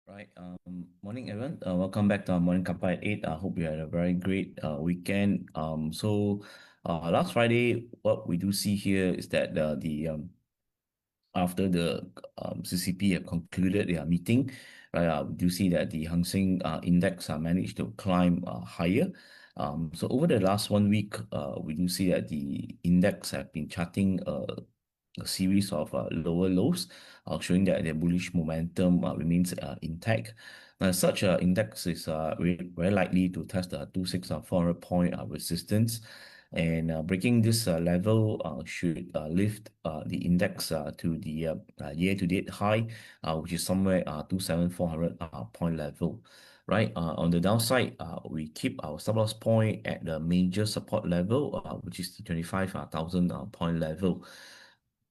Right. Morning, everyone. Welcome back to our morning kappa at 8. I hope you had a very great weekend. Last Friday, what we do see here is that the after the CCP have concluded their meeting, right, we do see that the Hang Seng index managed to climb higher. So over the last 1 week, we do see that the index have been charting a series of lower lows, showing that the bullish momentum remains intact. Now, such an index is very likely to test the 26,400 point resistance, and breaking this level should lift the index to the year-to-date high, which is somewhere 27,400 point level. Right. On the downside, we keep our stop loss point at the major support level, which is the 25,000 point level.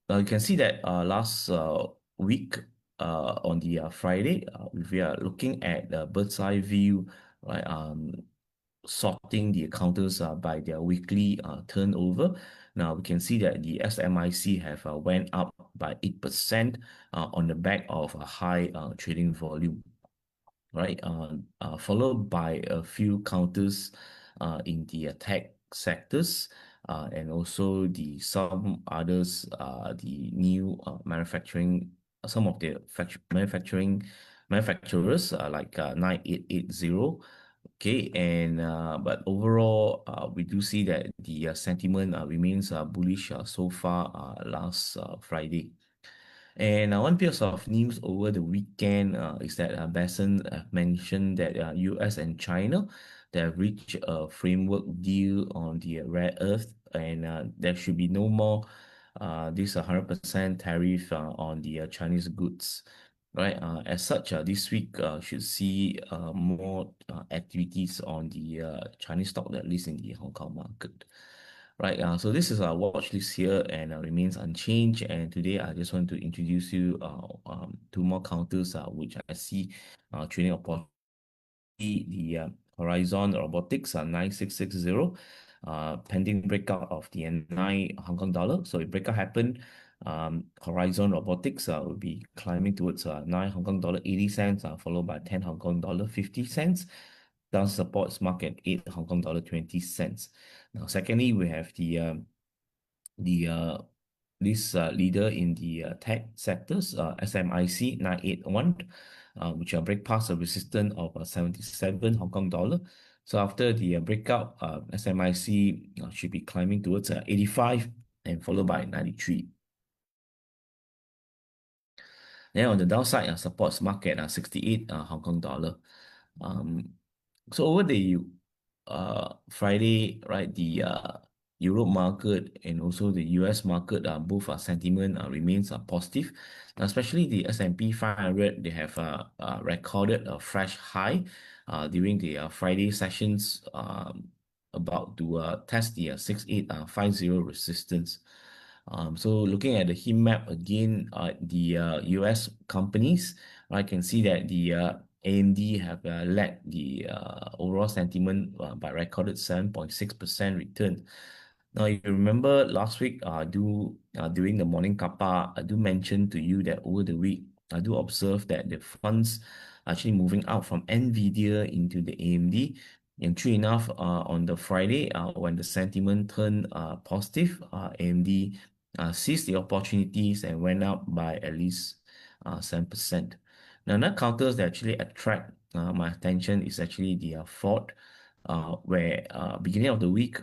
You can see that last week on the Friday, if we are looking at the bird's eye view, right, sorting the counters by their weekly turnover. Now we can see that the SMIC have went up by 8% on the back of a high trading volume, right? Followed by a few counters in the tech sectors, and also the some others, the new manufacturing, some of the manufacturers like 9880. Okay, and but overall, we do see that the sentiment remains bullish so far last Friday. And one piece of news over the weekend is that Besson mentioned that US and China, they have reached a framework deal on the rare earth, and there should be no more this 100% tariff on the Chinese goods. Right. As such, this week should see more activities on the Chinese stock, at least in the Hong Kong market. Right. So this is our watch list here and remains unchanged. And today I just want to introduce you two more counters which I see trading opportunity. The Horizon Robotics 9660, pending breakout of the N9 Hong Kong dollar. So if breakout happen, Horizon Robotics will be climbing towards 9 Hong Kong dollar 80 cents, followed by 10 Hong Kong dollar 50 cents. Down supports market 8 Hong Kong dollar 20 cents. Now, secondly, we have the this leader in the tech sectors, SMIC 981, which are break past a resistance of 77 Hong Kong dollar. So after the breakout, SMIC should be climbing towards 85 and followed by 93. Then on the downside, supports market 68 Hong Kong dollar. Um, so over the Friday, right, the Europe market and also the US market, both sentiment remains positive. Now, especially the S&P 500, they have recorded a fresh high during the Friday sessions, about to test the 6850 resistance. So looking at the heat map again, the US companies, I can see that the AMD have led the overall sentiment by recorded 7.6% return. Now, you remember last week, during the morning kappa, I do mention to you that over the week, I do observe that the funds actually moving out from NVIDIA into the AMD. And true enough, on the Friday, when the sentiment turned positive, AMD seized the opportunities and went up by at least 7%. Now, another counters that actually attract my attention is actually the Ford, where beginning of the week,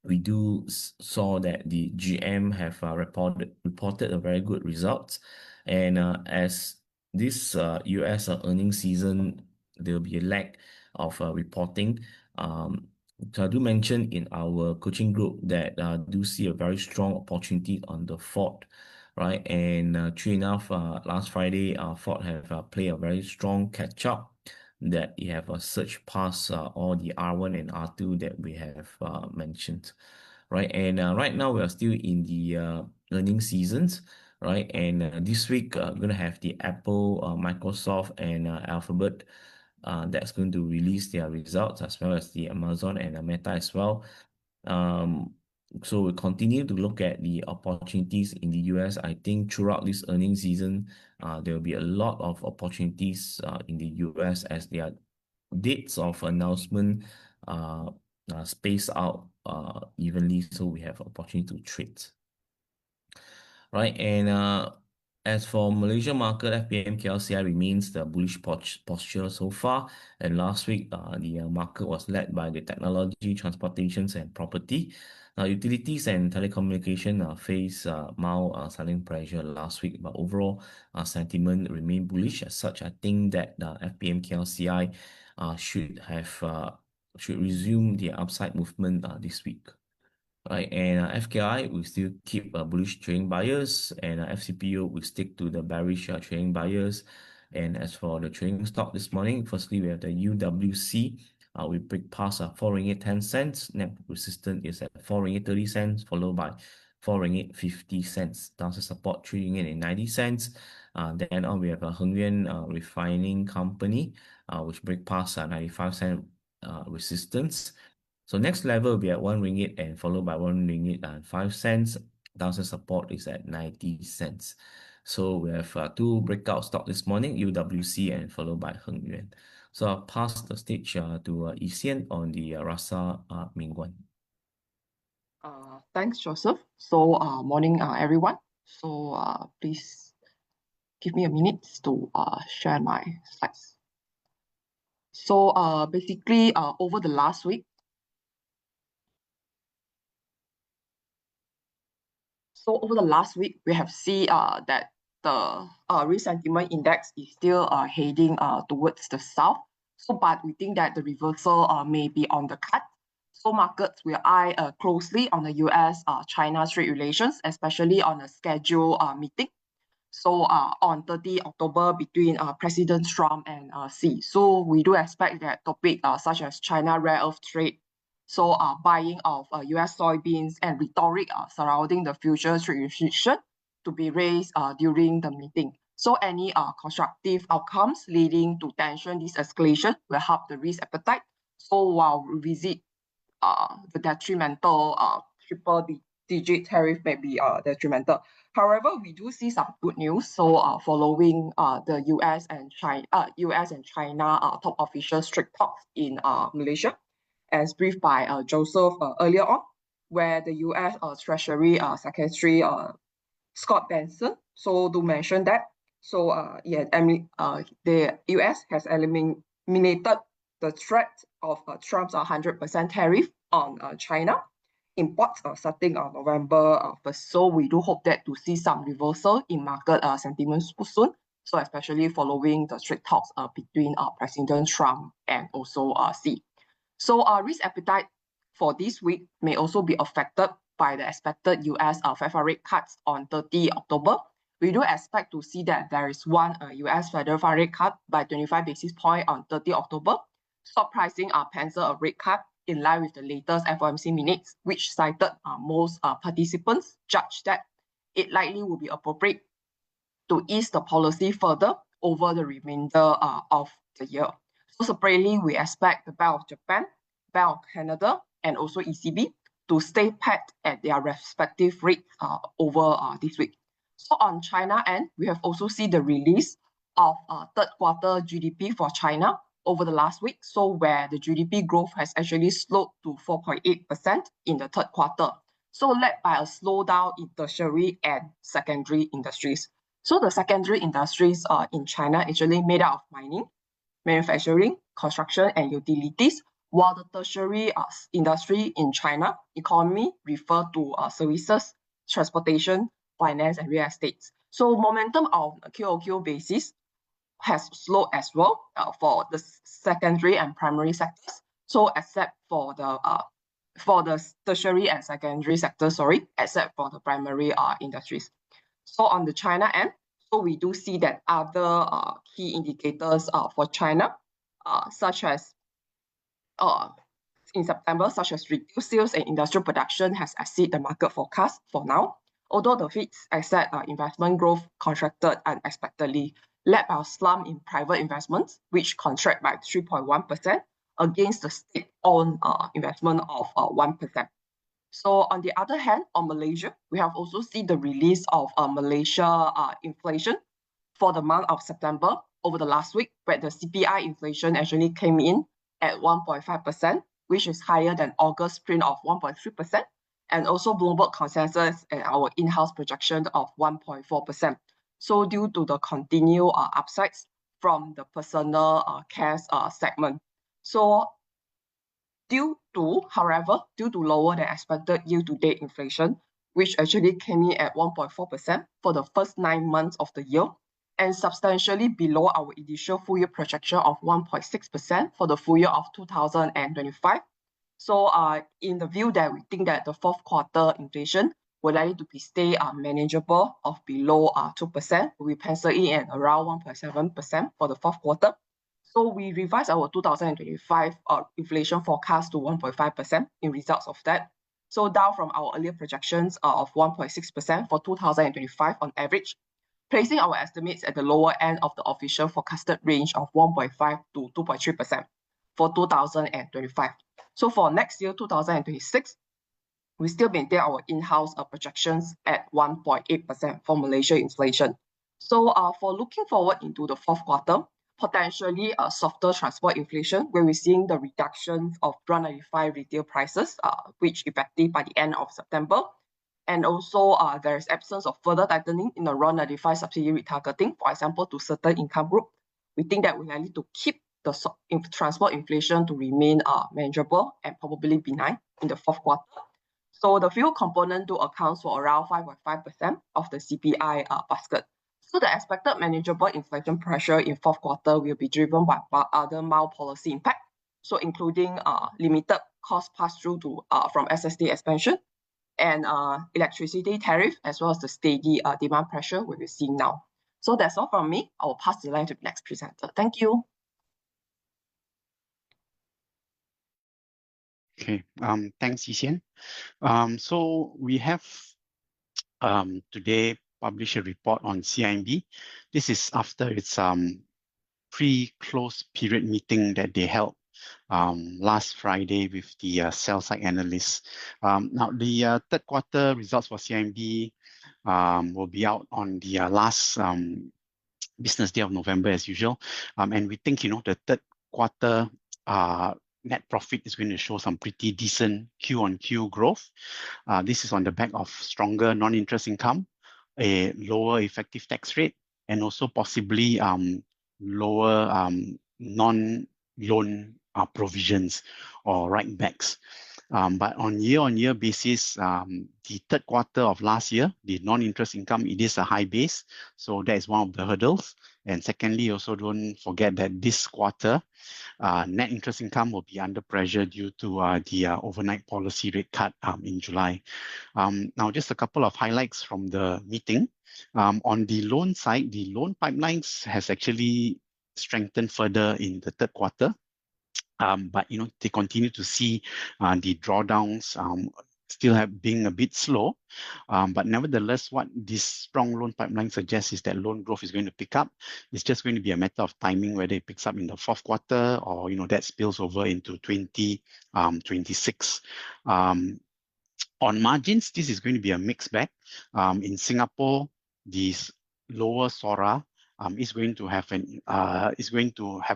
we do saw that the GM have reported a very good results, and as this US earnings season, there will be a lack of reporting. So I do mention in our coaching group that do see a very strong opportunity on the Ford, right? And true enough, last Friday, Ford have played a very strong catch up that you have a search past all the R1 and R2 that we have mentioned, right? And right now we are still in the earning seasons, right? And this week we're going to have the Apple, Microsoft, and Alphabet that's going to release their results, as well as the Amazon and Meta as well. Um, So we continue to look at the opportunities in the US. I think throughout this earnings season, there will be a lot of opportunities in the US as their dates of announcement uh, spaced out evenly, so we have opportunity to trade. Right, and as for Malaysia market, FPM KLCI remains the bullish posture so far. And last week, the market was led by the technology, transportations, and property. Now, utilities and telecommunication face mild selling pressure last week, but overall sentiment remain bullish. As such, I think that FPM KLCI should resume the upside movement this week. Right, and FKI we still keep bullish trading buyers, and FCPO we stick to the bearish trading buyers. And as for the trading stock this morning, firstly we have the UWC. We break past 4 ringgit 10 cents. Net resistance is at 4 ringgit 30 cents, followed by 4 ringgit 50 cents. Downside support 3 ringgit and 90 cents. Then on we have a Hengyuan refining company, which break past 95 cent resistance. So next level will be at 1 ringgit and followed by 1 ringgit and 5 cents. Downside support is at 90 cents. So we have two breakout stock this morning, UWC and followed by Hengyuan. So I'll pass the stage to Sian on the Rasa Mingguan. Thanks, Joseph. So, morning, everyone. So, please give me a minute to share my slides. So, basically, over the last week, we have seen that the risk sentiment index is still heading towards the south. So, but we think that the reversal may be on the cut. So markets will eye closely on the US-China trade relations, especially on a scheduled meeting. So on 30 October between President Trump and Xi. So we do expect that topic such as China rare earth trade, so buying of US soybeans and rhetoric surrounding the future trade restriction to be raised during the meeting. So any constructive outcomes leading to tension de-escalation will help the risk appetite. So while revisit the detrimental triple-digit tariff may be detrimental. However, we do see some good news. So, following the US and China top official strict talks in Malaysia, as briefed by Joseph earlier on, where the US Treasury Secretary Scott Benson so do mention that. So, the US has eliminated the threat of Trump's 100% tariff on China imports starting on November 1st. So we do hope that to see some reversal in market sentiment soon. So especially following the trade talks between President Trump and also Xi. So risk appetite for this week may also be affected by the expected US Fed rate cuts on 30 October. We do expect to see that there is one US Federal Fund rate cut by 25 basis points on 30 October. Stock pricing pencil a rate cut in line with the latest FOMC minutes, which cited most participants judge that it likely will be appropriate to ease the policy further over the remainder of the year. So separately, we expect the Bank of Japan, Bank of Canada, and also ECB to stay pat at their respective rates over this week. So on China end, we have also seen the release of third quarter GDP for China over the last week, so where the GDP growth has actually slowed to 4.8% in the third quarter, so led by a slowdown in tertiary and secondary industries. So the secondary industries in China actually made out of mining, manufacturing, construction, and utilities, while the tertiary industry in China economy refer to services, transportation, finance, and real estate. So momentum on a QoQ basis has slowed as well for the secondary and primary sectors. So except for the tertiary and secondary sectors, except for the primary industries. So on the China end, so we do see that other key indicators for China, such as in September, such as retail sales and industrial production has exceeded the market forecast for now, although the fixed asset investment growth contracted unexpectedly, led by a slump in private investments, which contract by 3.1% against the state-owned investment of 1%. So on the other hand, on Malaysia, we have also seen the release of Malaysia inflation for the month of September over the last week, where the CPI inflation actually came in at 1.5%, which is higher than August print of 1.3%, and also Bloomberg consensus and our in-house projection of 1.4%. So due to the continued upsides from the personal cares segment. So however, due to lower than expected year-to-date inflation, which actually came in at 1.4% for the first 9 months of the year, and substantially below our initial full-year projection of 1.6% for the full year of 2025. So in the view that we think that the fourth quarter inflation will likely to be stay manageable of below 2%, we pencil in at around 1.7% for the fourth quarter. So we revised our 2025 inflation forecast to 1.5% in results of that. So down from our earlier projections of 1.6% for 2025 on average, placing our estimates at the lower end of the official forecasted range of 1.5 to 2.3% for 2025. So for next year, 2026, we still maintain our in-house projections at 1.8% for Malaysia inflation. So for looking forward into the fourth quarter, potentially a softer transport inflation, where we're seeing the reduction of RON95 retail prices, which effective by the end of September. And also there is absence of further tightening in the RON95 subsidy retargeting, for example, to certain income group. We think that we need to keep the transport inflation to remain manageable and probably benign in the fourth quarter. So the fuel component to accounts for around 5.5% of the CPI basket. So the expected manageable inflation pressure in fourth quarter will be driven by other mild policy impact. So including limited cost pass-through to from SSD expansion and electricity tariff, as well as the steady demand pressure we're seeing now. So that's all from me. I will pass the line to the next presenter. Thank you. Okay, thanks, Sian. So we have today published a report on CIMB. This is after its pre-close period meeting that they held last Friday with the sell-side analysts. Now, the third quarter results for CIMB will be out on the last business day of November as usual. And we think, the third quarter net profit is going to show some pretty decent Q-on-Q growth. This is on the back of stronger non-interest income, a lower effective tax rate, and also possibly lower non-loan provisions or write-backs. But on year-on-year basis, the third quarter of last year, the non-interest income, it is a high base. So that is one of the hurdles. And secondly, also don't forget that this quarter, net interest income will be under pressure due to the overnight policy rate cut in July. Now, just a couple of highlights from the meeting. On the loan side, the loan pipelines has actually strengthened further in the third quarter. But they continue to see the drawdowns still being a bit slow. But nevertheless, what this strong loan pipeline suggests is that loan growth is going to pick up. It's just going to be a matter of timing, whether it picks up in the fourth quarter or that spills over into 2026. On margins, this is going to be a mixed bag. In Singapore, this lower SORA is going to have a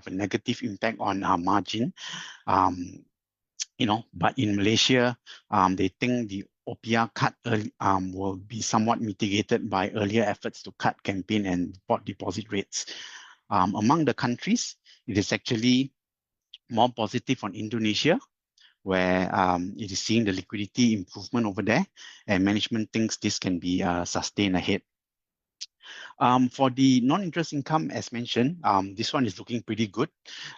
negative impact on our margin. But in Malaysia, they think the OPR cut will be somewhat mitigated by earlier efforts to cut campaign and deposit rates. Among the countries, it is actually more positive on Indonesia, where it is seeing the liquidity improvement over there, and management thinks this can be sustained ahead. For the non-interest income, as mentioned, this one is looking pretty good.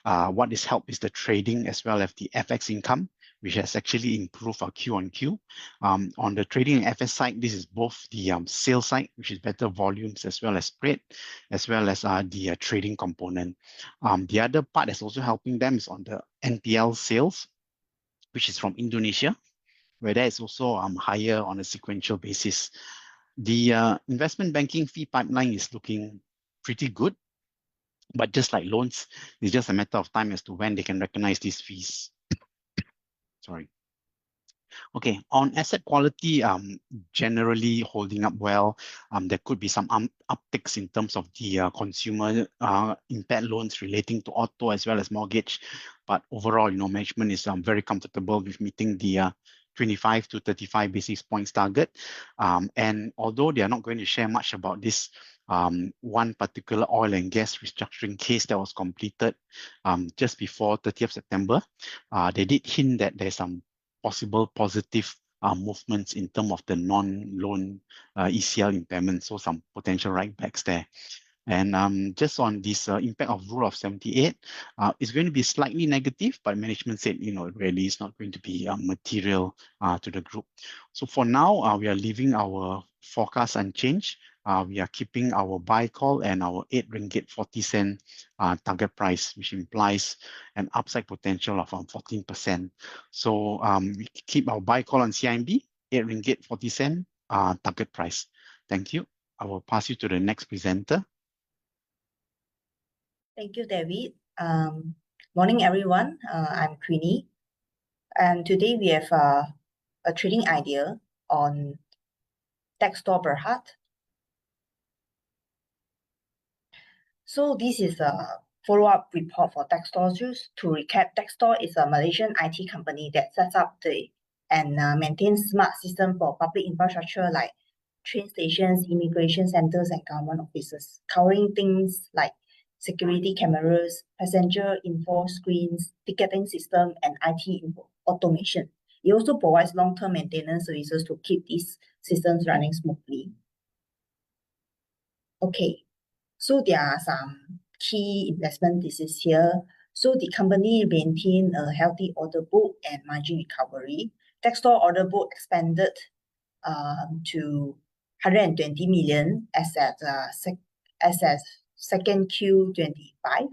What is helped is the trading as well as the FX income, which has actually improved our Q-on-Q. On the trading and FX side, this is both the sales side, which is better volumes as well as spread, as well as the trading component. The other part that's also helping them is on the NPL sales, which is from Indonesia, where that is also higher on a sequential basis. The investment banking fee pipeline is looking pretty good, but just like loans, it's just a matter of time as to when they can recognize these fees. Sorry. Okay, on asset quality, generally holding up well. There could be some upticks in terms of the consumer impaired loans relating to auto as well as mortgage. But overall, management is very comfortable with meeting the 25 to 35 basis points target. And although they are not going to share much about this one particular oil and gas restructuring case that was completed just before 30th September, they did hint that there's some possible positive movements in terms of the non-loan ECL impairment, so some potential write-backs there. And just on this impact of Rule of 78, it's going to be slightly negative, but management said, it really is not going to be material to the group. So for now, we are leaving our forecast unchanged. We are keeping our buy call and our 8 ringgit 40 cent target price, which implies an upside potential of 14%. So we keep our buy call on CIMB, 8 ringgit 40 cent target price. Thank you. I will pass you to the next presenter. Thank you, David. Morning, everyone. I'm Queenie. And today we have a trading idea on Techstore Berhad. So this is a follow-up report for Techstore. Just to recap, Techstore is a Malaysian IT company that sets up and maintains smart systems for public infrastructure like train stations, immigration centers, and government offices, covering things like security cameras, passenger info screens, ticketing system, and IT automation. It also provides long-term maintenance services to keep these systems running smoothly. Okay, so there are some key investment thesis here. So the company maintained a healthy order book and margin recovery. Techstore order book expanded to 120 million as at second Q25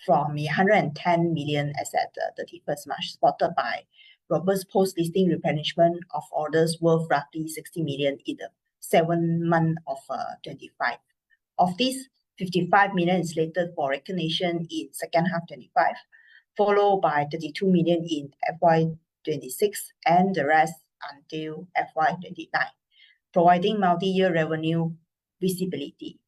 from 110 million as at 31st March, supported by robust post-listing replenishment of orders worth roughly 60 million in the 7 months of 25. Of this, 55 million is slated for recognition in second half 25, followed by 32 million in FY26 and the rest until FY29, providing multi-year revenue visibility.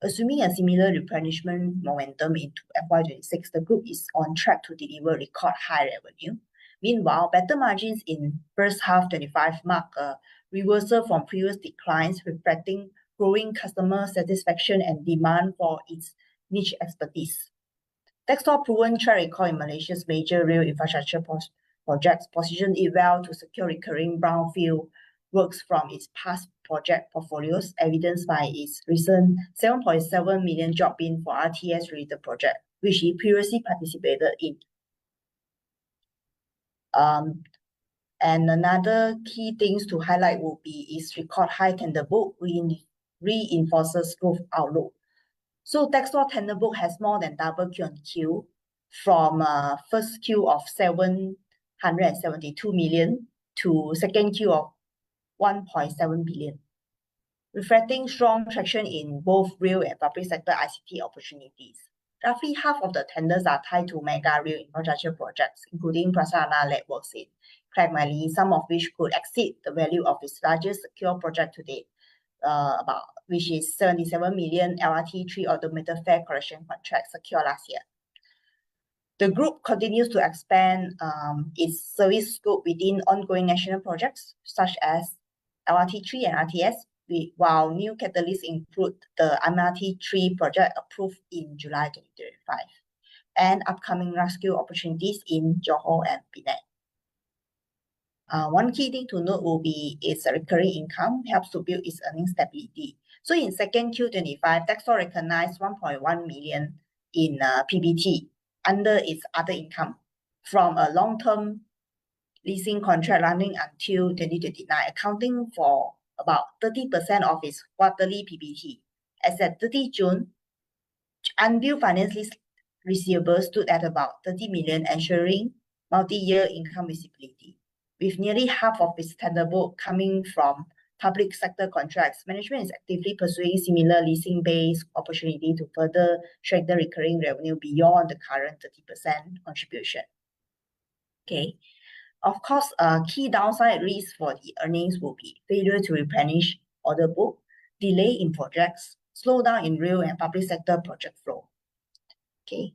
Assuming a similar replenishment momentum into FY26, the group is on track to deliver record high revenue. Meanwhile, better margins in first half 25 mark a reversal from previous declines, reflecting growing customer satisfaction and demand for its niche expertise. Techstore proven track record in Malaysia's major rail infrastructure projects positioned it well to secure recurring brownfield works from its past project portfolios, evidenced by its recent 7.7 million job win for RTS-related project, which it previously participated in. And another key things to highlight will be its record high tender book reinforces growth outlook. So Techstore tender book has more than double Q on Q from first Q of 772 million to second Q of 1.7 billion, reflecting strong traction in both rail and public sector ICT opportunities. Roughly half of the tenders are tied to mega rail infrastructure projects, including Prasarana Networks in Klang Valley, some of which could exceed the value of its largest secure project to date, which is 77 million LRT3 automated fare correction contract secured last year. The group continues to expand its service scope within ongoing national projects such as LRT3 and RTS, while new catalysts include the MRT3 project approved in July 2025 and upcoming large-scale opportunities in Johor and Penang. One key thing to note will be its recurring income helps to build its earning stability. So in second Q25, Techstore recognized 1.1 million in PBT under its other income from a long-term leasing contract running until 2029, accounting for about 30% of its quarterly PBT. As at 30 June, unbilled finance lease receivables stood at about 30 million, ensuring multi-year income visibility. With nearly half of its tender book coming from public sector contracts, management is actively pursuing similar leasing-based opportunity to further strengthen recurring revenue beyond the current 30% contribution. Okay. Of course, key downside risk for the earnings will be failure to replenish order book, delay in projects, slowdown in real and public sector project flow. Okay,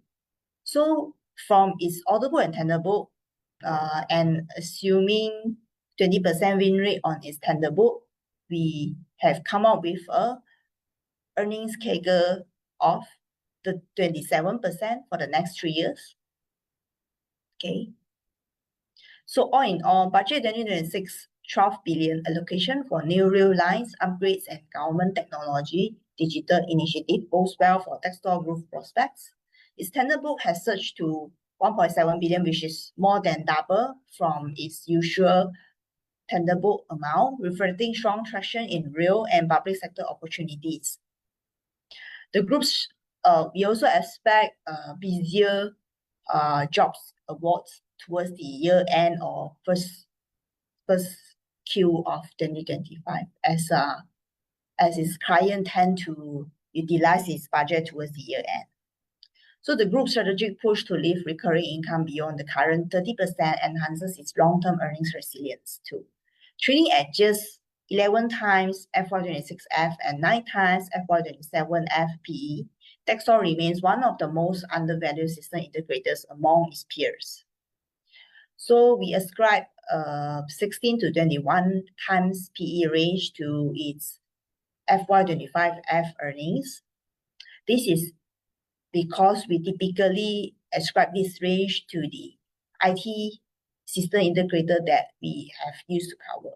so from its order book and tender book, and assuming 20% win rate on its tender book, we have come up with a earnings CAGR of the 27% for the next 3 years. Okay. So all in all, budget 2026, 12 billion allocation for new rail lines, upgrades and government technology, digital initiative bodes well for Techstore growth prospects. Its tender book has surged to 1.7 billion, which is more than double from its usual tender book amount, reflecting strong traction in rail and public sector opportunities. The groups, we also expect busier jobs awards towards the year end or first Q of 2025 as its client tend to utilize its budget towards the year end. So the group's strategic push to lift recurring income beyond the current 30% enhances its long-term earnings resilience too. Trading at just 11 times FY26F and 9 times FY27F PE, Techstore remains one of the most undervalued system integrators among its peers. So we ascribe 16 to 21 times PE range to its FY25F earnings. This is because we typically ascribe this range to the IT system integrator that we have used to cover.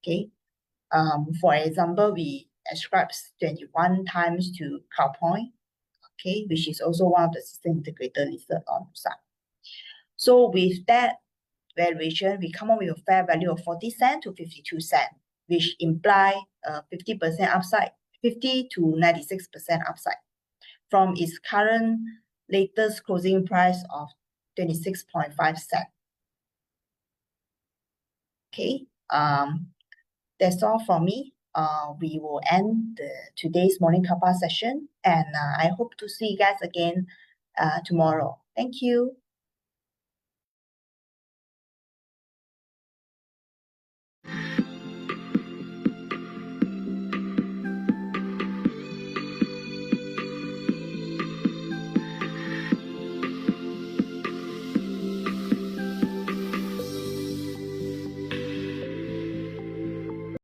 Okay. For example, we ascribe 21 times to CloudPoint, okay, which is also one of the system integrator listed on Rasa. So with that valuation, we come up with a fair value of 40 cents to 52 cents, which imply 50% upside, 50 to 96% upside from its current latest closing price of 26.5 cents. Okay, that's all from me. We will end today's morning kappa session, and I hope to see you guys again tomorrow. Thank you.